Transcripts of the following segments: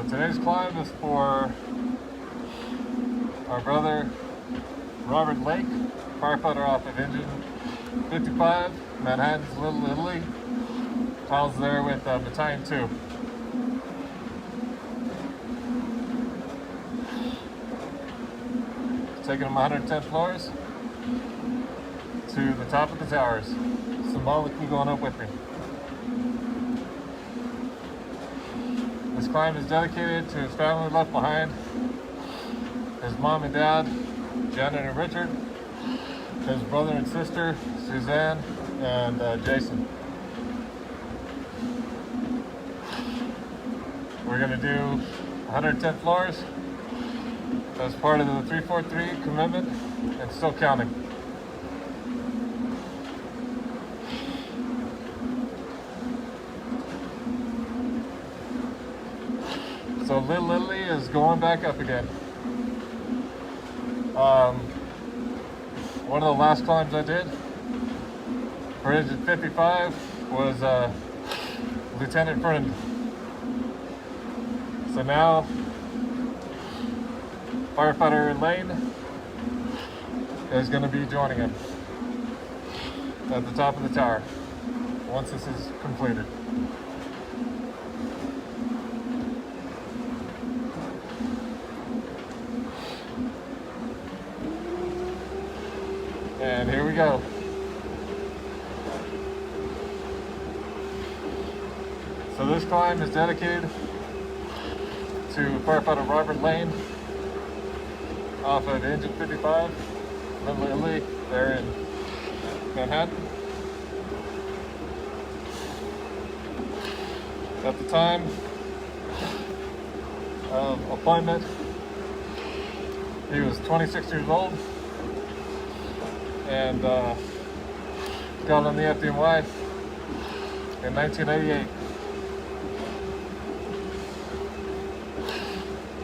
So today's climb is for our brother Robert Lake, firefighter off of Engine 55, Manhattan's Little Italy. Kyle's there with Battalion 2. Taking him 110 floors to the top of the towers, symbolically going up with me. This climb is dedicated to his family left behind, his mom and dad, Janet and Richard, his brother and sister, Suzanne and Jason. We're going to do 110 floors as part of the 343 commitment and still counting. So Little Italy is going back up again. One of the last climbs I did for Engine 55 was Lieutenant Friend. So now firefighter Lane is going to be joining him at the top of the tower once this is completed. And here we go. So this climb is dedicated to firefighter Robert Lane off of Engine 55, Little Italy, there in Manhattan. At the time of appointment, he was 26 years old and got on the FDNY in 1988.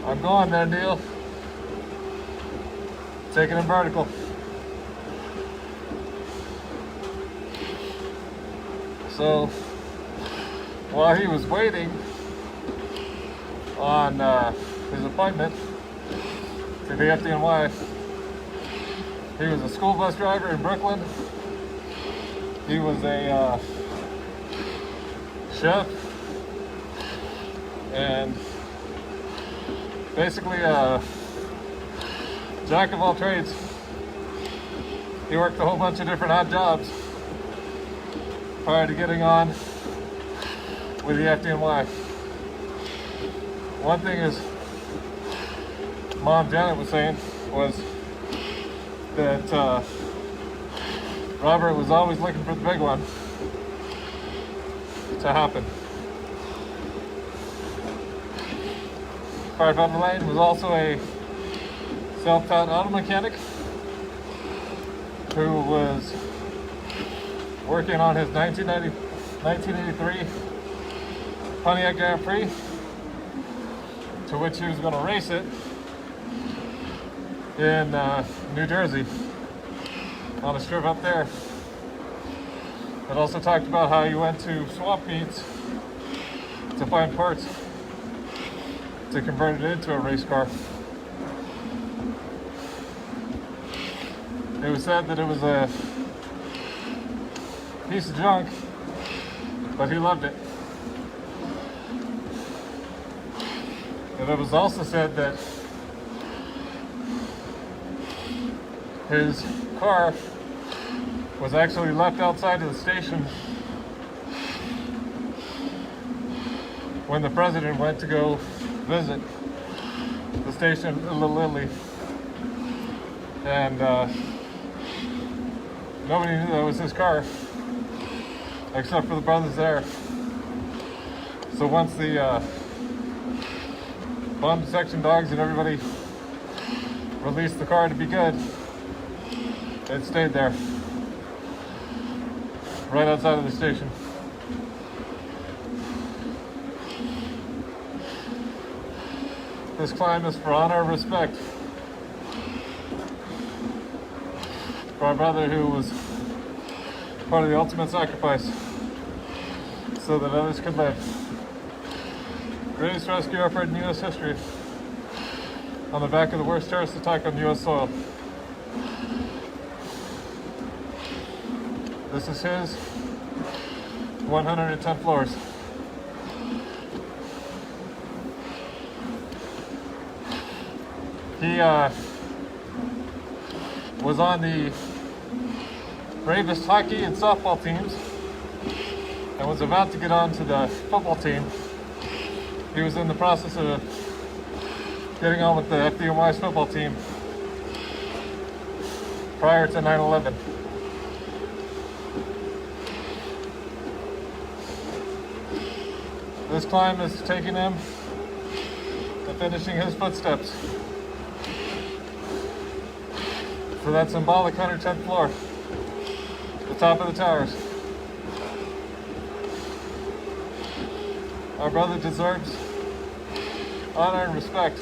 I'm going there, Neil. Taking him vertical. So while he was waiting on his appointment to the FDNY, he was a school bus driver in Brooklyn. He was a chef and basically a jack of all trades. He worked a whole bunch of different odd jobs prior to getting on with the FDNY. One thing is, Mom Janet was saying was that Robert was always looking for the big one to happen. Firefighter Lane was also a self-taught auto mechanic who was working on his 1983 Pontiac Grand Prix, to which he was going to race it in New Jersey on a strip up there. It also talked about how he went to swap meets to find parts to convert it into a race car. It was said that it was a piece of junk, but he loved it. And it was also said that his car was actually left outside of the station when the president went to go visit the station in Little Italy. And nobody knew that was his car, except for the brothers there. So once the bomb detection dogs and everybody released the car to be good, it stayed there, right outside of the station. This climb is for honor and respect for our brother who was part of the ultimate sacrifice so that others could live. Greatest rescue effort in U.S. history. On the back of the worst terrorist attack on U.S. soil. This is his 110 floors. He was on the bravest hockey and softball teams and was about to get on to the football team. He was in the process of getting on with the FDNY's football team prior to 9/11. This climb is taking him and finishing his footsteps to that symbolic 110th floor, the top of the towers. Our brother deserves honor and respect.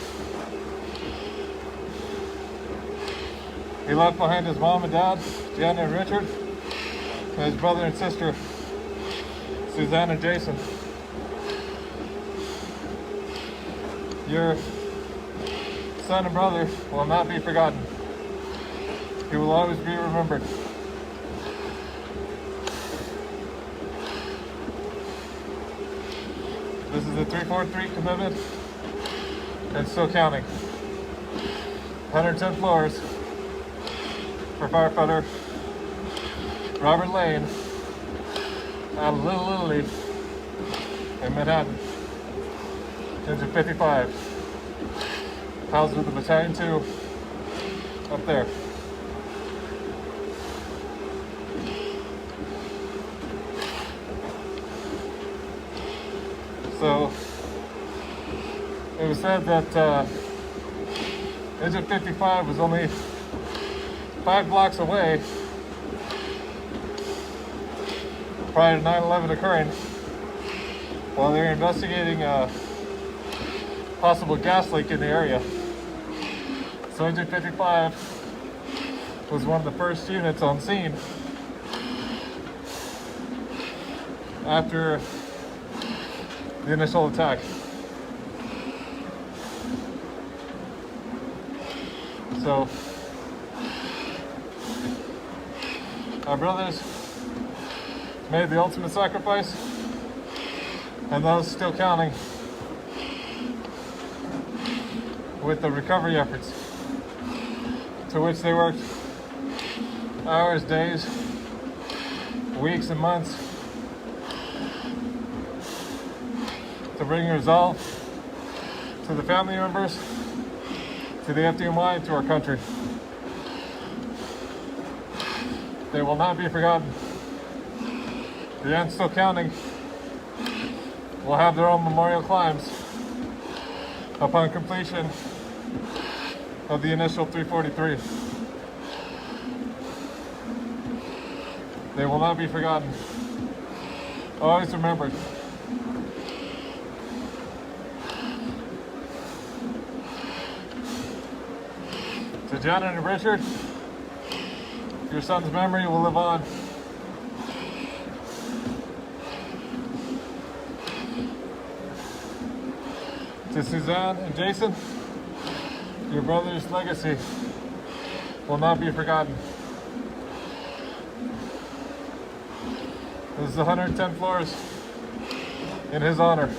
He left behind his mom and dad, Gianna and Richard, and his brother and sister, Suzanne and Jason. Your son and brother will not be forgotten. He will always be remembered. This is the 343 commitment and still counting. 110 floors for firefighter Robert Lane out of Little Italy in Manhattan. Engine 55. Housed with the Battalion 2 up there. So it was said that Engine 55 was only 5 blocks away prior to 9/11 occurring while they were investigating a possible gas leak in the area. So Engine 55 was one of the first units on scene after the initial attack. So our brothers made the ultimate sacrifice, and those still counting with the recovery efforts, to which they worked hours, days, weeks, and months to bring resolve to the family members, to the FDNY, to our country. They will not be forgotten. The end still counting will have their own memorial climbs upon completion of the initial 343. They will not be forgotten. Always remembered. To Janet and Richard, your son's memory will live on. To Suzanne and Jason, your brother's legacy will not be forgotten. This is 110 floors in his honor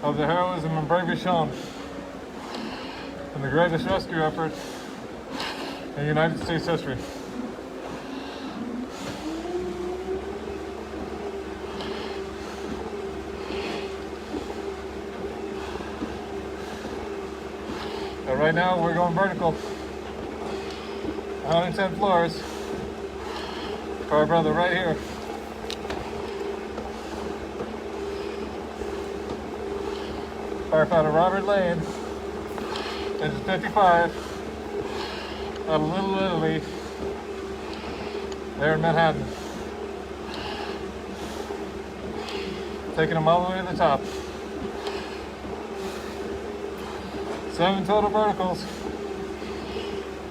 of the heroism and bravery shown in the greatest rescue effort in United States history. But right now we're going vertical. 110 floors for our brother right here. Firefighter Robert Lane, Engine 55, out of Little Italy, there in Manhattan. Taking them all the way to the top. 7 total verticals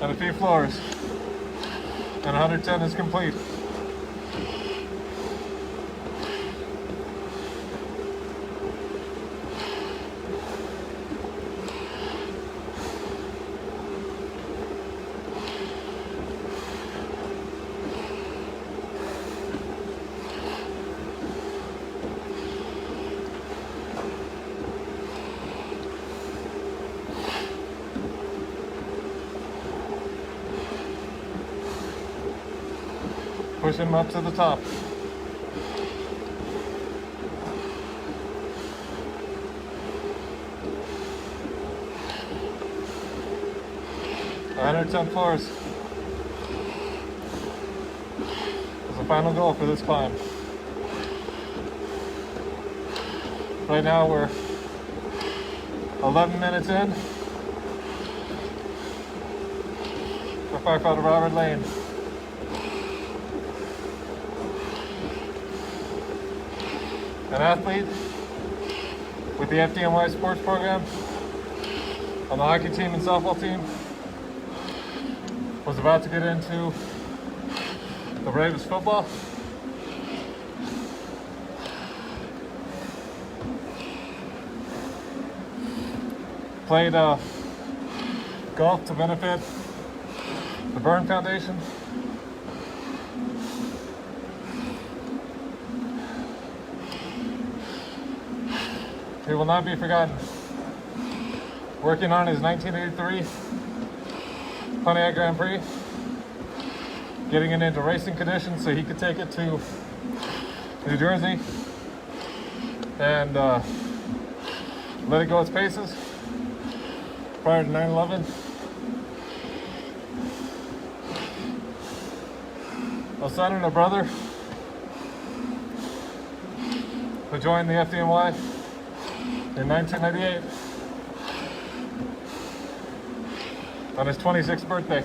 and a few floors, and 110 is complete. Pushing him up to the top. Under 10 floors is the final goal for this climb. Right now we're 11 minutes in for firefighter Robert Lane. An athlete with the FDNY sports program on the hockey team and softball team was about to get into the Braves football. Played golf to benefit the Burn Foundation. He will not be forgotten. Working on his 1983 Pontiac Grand Prix, getting it into racing conditions so he could take it to New Jersey and let it go its paces prior to 9/11. A son and a brother who joined the FDNY in 1998 on his 26th birthday.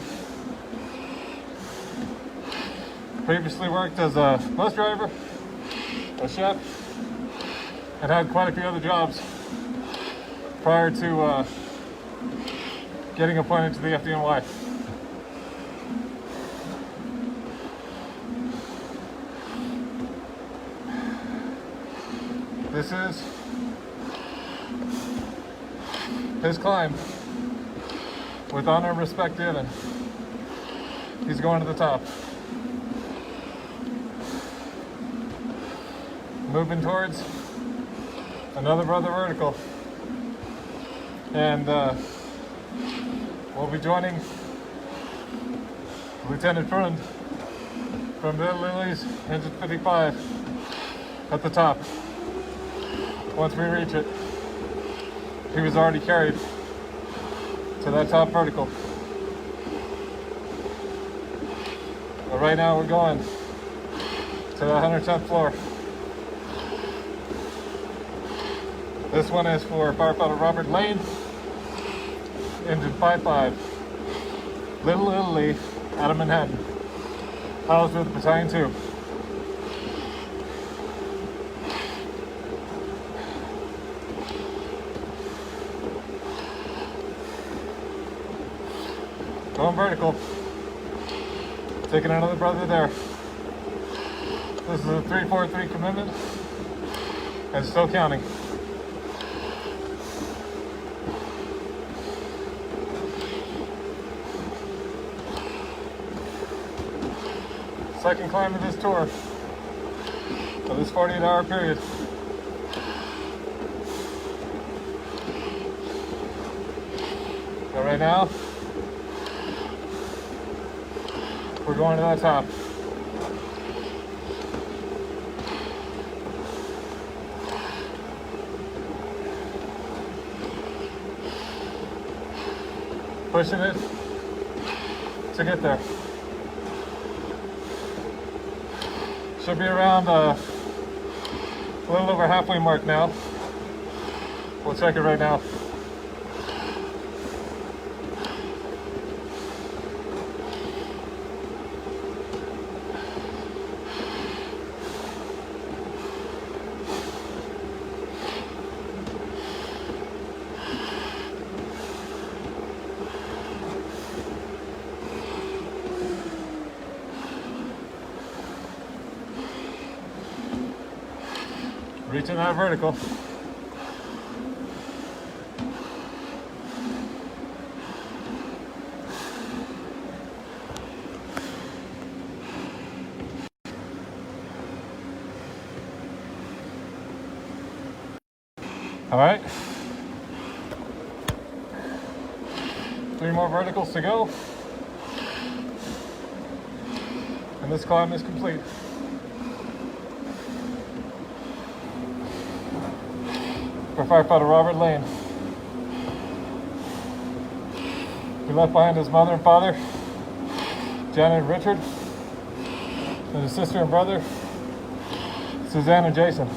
Previously worked as a bus driver, a chef, and had quite a few other jobs prior to getting appointed to the FDNY. This is his climb with honor and respect given. He's going to the top. Moving towards another brother vertical. And we'll be joining Lieutenant Frund from Little Lily's Engine 55 at the top. Once we reach it, he was already carried to that top vertical. But right now we're going to the 110th floor. This one is for firefighter Robert Lane, Engine 55, Little Italy, out of Manhattan, housed with Battalion 2. Going vertical, taking another brother there. This is a 343 commitment, and still counting. Second climb of this tour, of this 48-hour period. So right now, we're going to the top. Pushing it to get there. Should be around a little over halfway mark now. We'll check it right now. Reaching that vertical. All right. 3 more verticals to go. And this climb is complete. For firefighter Robert Lane. He left behind his mother and father, Janet and Richard, and his sister and brother, Suzanne and Jason.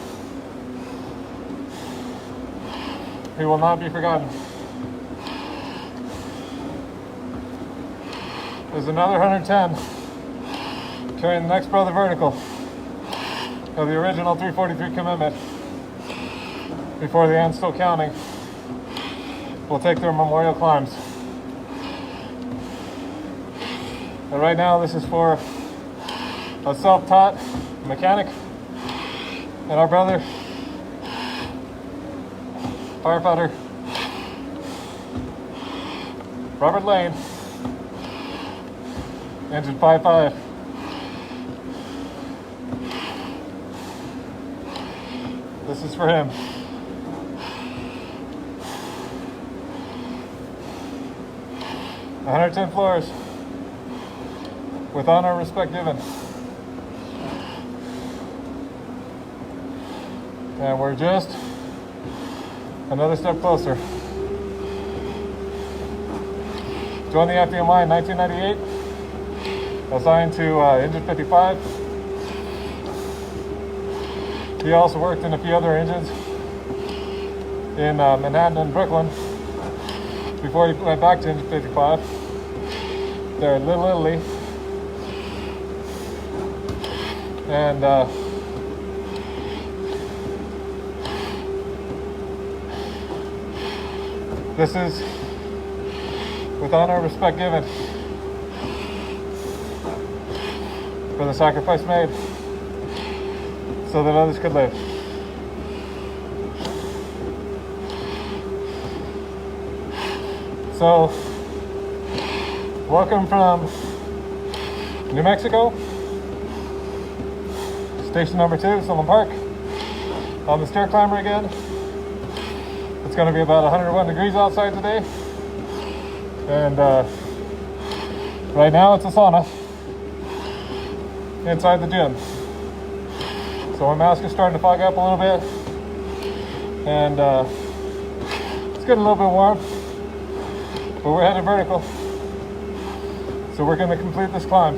He will not be forgotten. There's another 110 carrying the next brother vertical of the original 343 commitment before the end, still counting. We'll take their memorial climbs. And right now this is for a self-taught mechanic and our brother, firefighter Robert Lane, engine 55. This is for him. 110 floors with honor and respect given. And we're just another step closer. Joined the FDMI in 1998, assigned to engine 55. He also worked in a few other engines in Manhattan and Brooklyn before he went back to engine 55 there in Little Italy. And this is with honor and respect given for the sacrifice made so that others could live. So, welcome from New Mexico, station number 2, Sylvan Park, on the stair climber again. It's going to be about 101 degrees outside today, and right now it's a sauna inside the gym. So my mask is starting to fog up a little bit, and it's getting a little bit warm, but we're headed vertical. So we're going to complete this climb.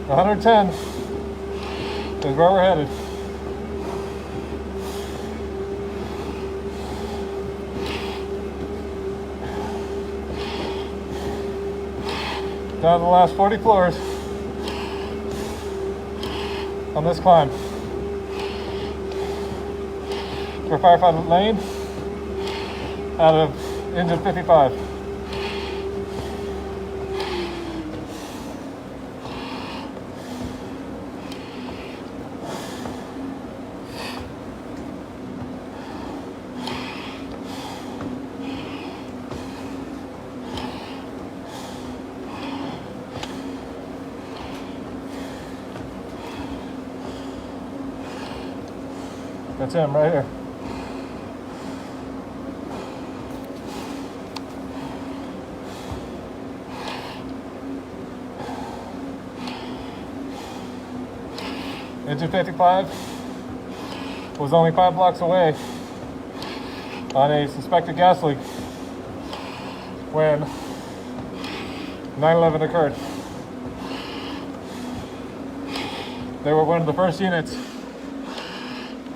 110 is where we're headed. Down to the last 40 floors on this climb. For firefighter Lane out of engine 55. That's him right here. Engine 55 was only 5 blocks away on a suspected gas leak when 9/11 occurred. They were one of the first units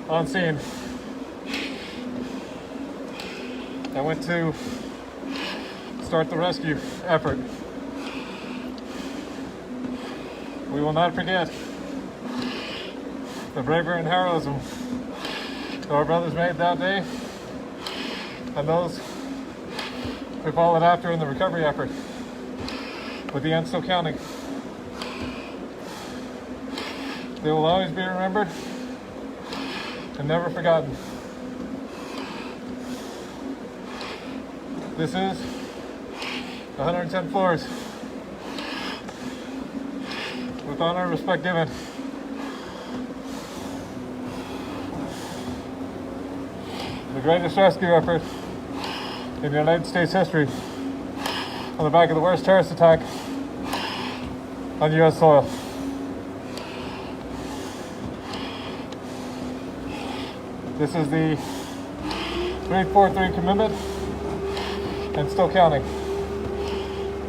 on scene. I went to start the rescue effort. We will not forget the bravery and heroism that our brothers made that day, and those who followed after in the recovery effort, with the end still counting. They will always be remembered and never forgotten. This is 110 floors with honor and respect given. The greatest rescue effort in United States history on the back of the worst terrorist attack on U.S. soil. This is the 343 commitment and still counting.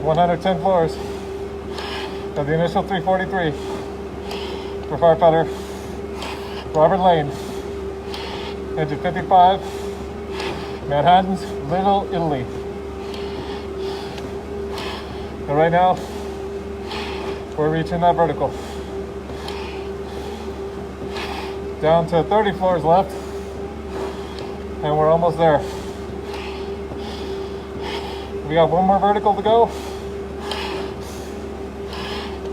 110 floors of the initial 343 for firefighter Robert Lane, engine 55, Manhattan's Little Italy. And right now, we're reaching that vertical. Down to 30 floors left, and we're almost there. We got one more vertical to go.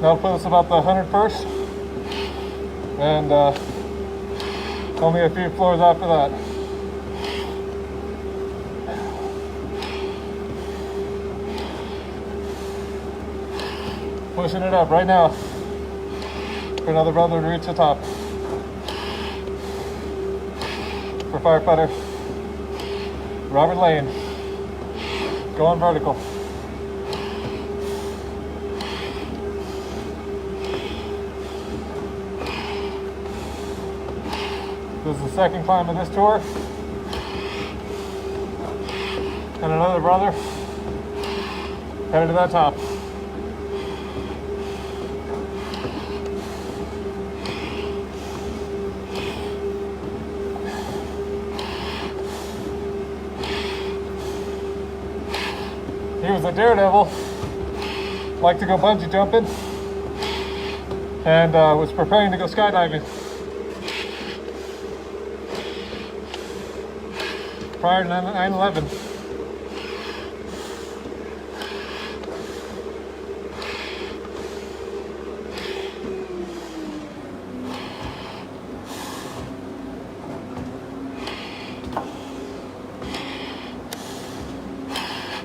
That'll put us about the 101st, and only a few floors after that. Pushing it up right now for another brother to reach the top. For firefighter Robert Lane, going vertical. This is the second climb of this tour. And another brother headed to that top. He was a daredevil, liked to go bungee jumping, and was preparing to go skydiving prior to 9/11.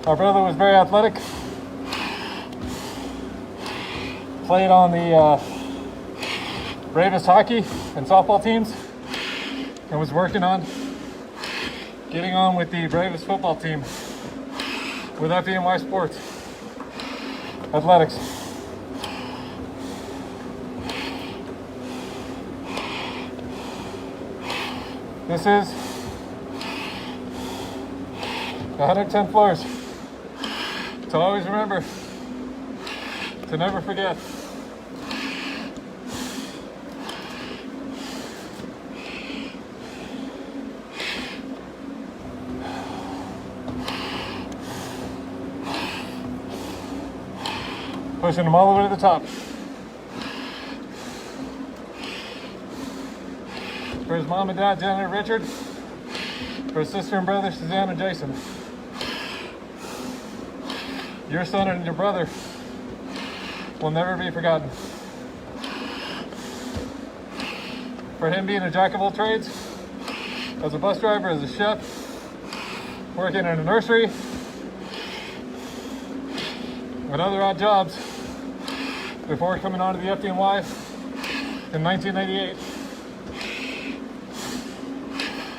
Our brother was very athletic, played on the Bravest hockey and softball teams, and was working on getting on with the Bravest football team with FDNY Sports Athletics. This is 110 floors. To always remember, to never forget. Pushing them all the way to the top. For his mom and dad, Janet and Richard. For his sister and brother, Suzanne and Jason. Your son and your brother will never be forgotten. For him being a jack of all trades, as a bus driver, as a chef, working in a nursery, and other odd jobs before coming on to the FDNY in 1998.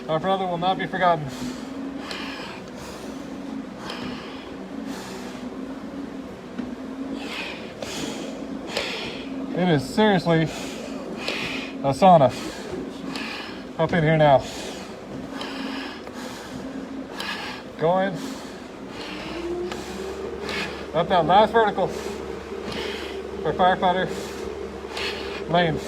Our brother will not be forgotten. It is seriously a sauna up in here now. Going up that last vertical for firefighter Lane.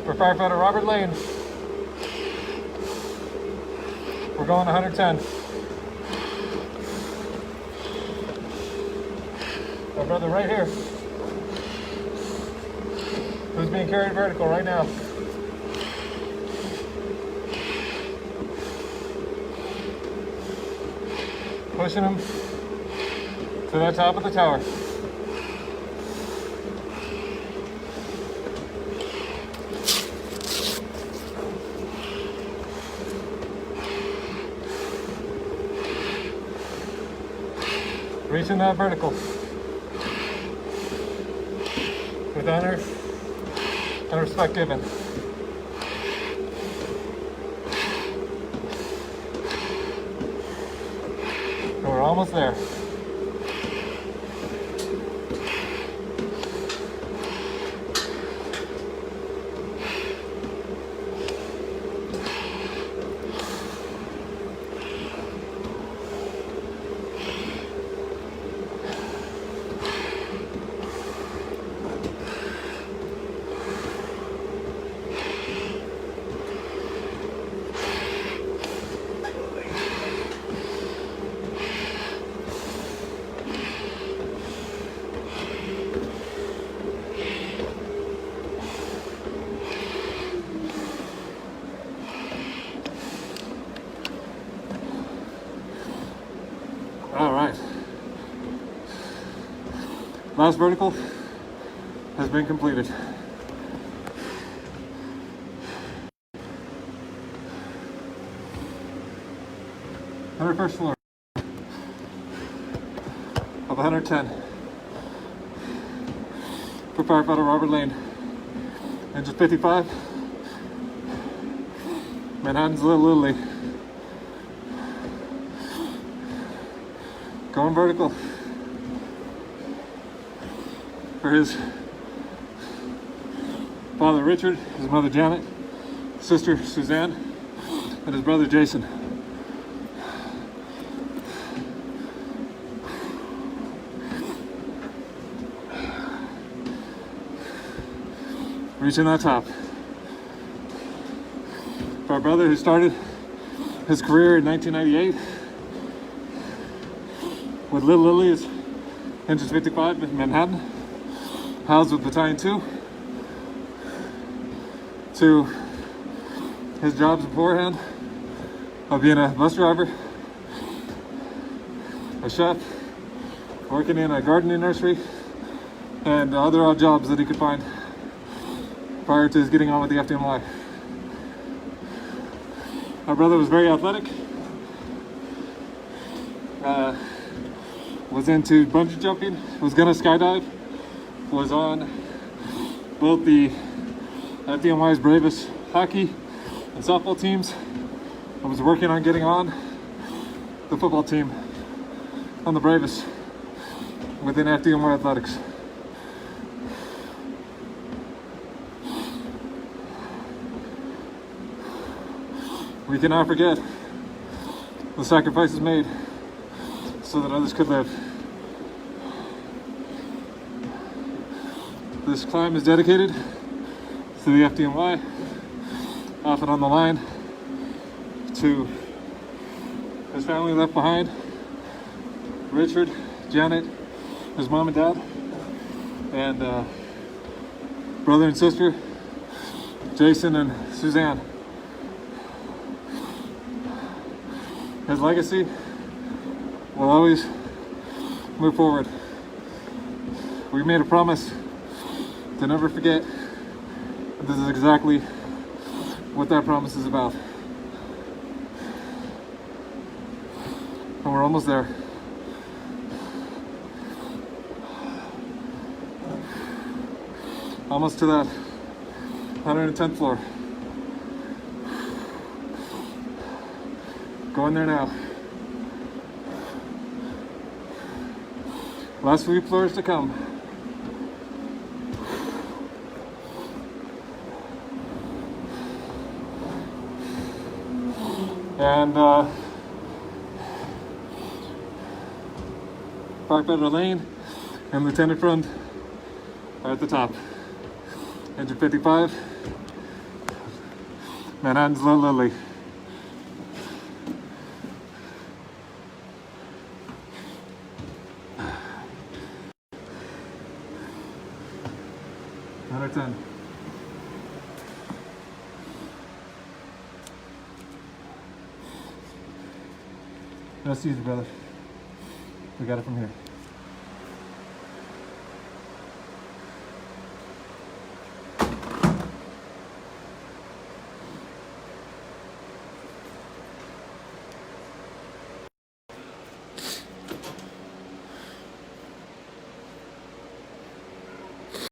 For firefighter Robert Lane, we're going 110. Our brother right here, who's being carried vertical right now. Pushing him to the top of the tower. Reaching that vertical. With honor and respect given. And we're almost there. All right. Last vertical has been completed. 101st floor of 110 for firefighter Robert Lane. Engine 55, Manhattan's Little Italy. Going vertical for his father Richard, his mother Janet, sister Suzanne, and his brother Jason. Reaching that top. For our brother who started his career in 1998 with Little Lily's Engine 55 in Manhattan, housed with Battalion 2, to his jobs beforehand of being a bus driver, a chef, working in a gardening nursery, and other odd jobs that he could find prior to his getting on with the FDMY. Our brother was very athletic, was into bungee jumping, was gonna skydive, was on both the FDMY's Bravest hockey and softball teams, and was working on getting on the football team on the Bravest within FDMY athletics. We cannot forget the sacrifices made so that others could live. This climb is dedicated to the FDMY, off and on the line, to his family left behind, Richard, Janet, his mom and dad, and brother and sister, Jason and Suzanne. His legacy will always move forward. We made a promise to never forget. This is exactly what that promise is about. And we're almost there. Almost to that 110th floor. Going there now. Last few floors to come. And Firefighter Lane and Lieutenant Front are at the top. Engine 55, Manhattan's Little Lily. Another 10. That's easy, brother. We got it from here.